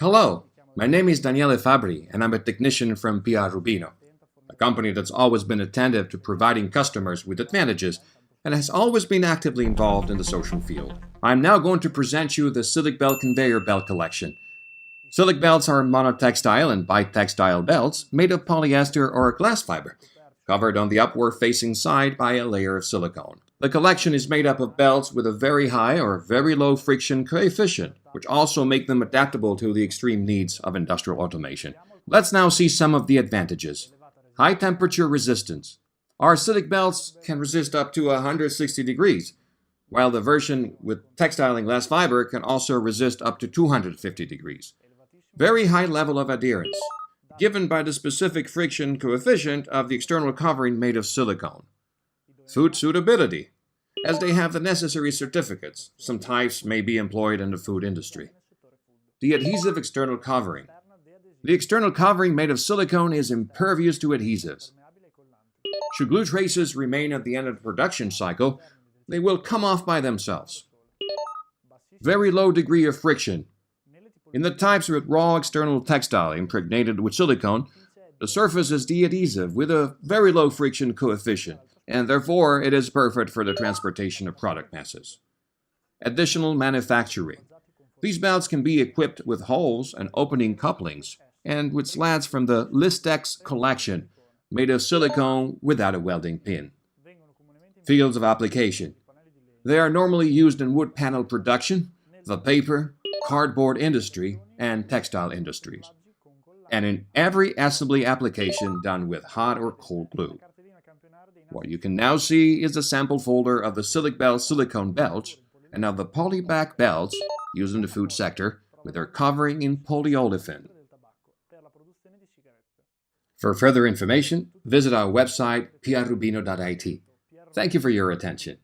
Hello, my name is Daniele Fabri and I'm a technician from Rubino, a company that's always been attentive to providing customers with advantages and has always been actively involved in the social field. I'm now going to present you the Silikbelt conveyor belt collection. Silikbelts are monotextile and bitextile belts made of polyester or glass fiber, covered on the upward-facing side by a layer of silicone. The collection is made up of belts with a very high or very low friction coefficient, which also make them adaptable to the extreme needs of industrial automation. Let's now see some of the advantages. High temperature resistance. Our Silikbelts can resist up to 160 degrees, while the version with textile and glass fiber can also resist up to 250 degrees. Very high level of adherence, given by the specific friction coefficient of the external covering made of silicone. Food suitability, as they have the necessary certificates. Some types may be employed in the food industry. The adhesive external covering. The external covering made of silicone is impervious to adhesives. Should glue traces remain at the end of the production cycle, they will come off by themselves. Very low degree of friction. In the types with raw external textile impregnated with silicone, the surface is de-adhesive with a very low friction coefficient, and therefore it is perfect for the transportation of product masses. Additional manufacturing. These belts can be equipped with holes and opening couplings, and with slats from the Listex collection, made of silicone without a welding pin. Fields of application. They are normally used in wood panel production, the paper, cardboard industry, and textile industries, and in every assembly application done with hot or cold glue. What you can now see is a sample folder of the Silikbelt silicone belts and of the polyback belts used in the food sector with their covering in polyolefin. For further information, visit our website prrubino.it. Thank you for your attention.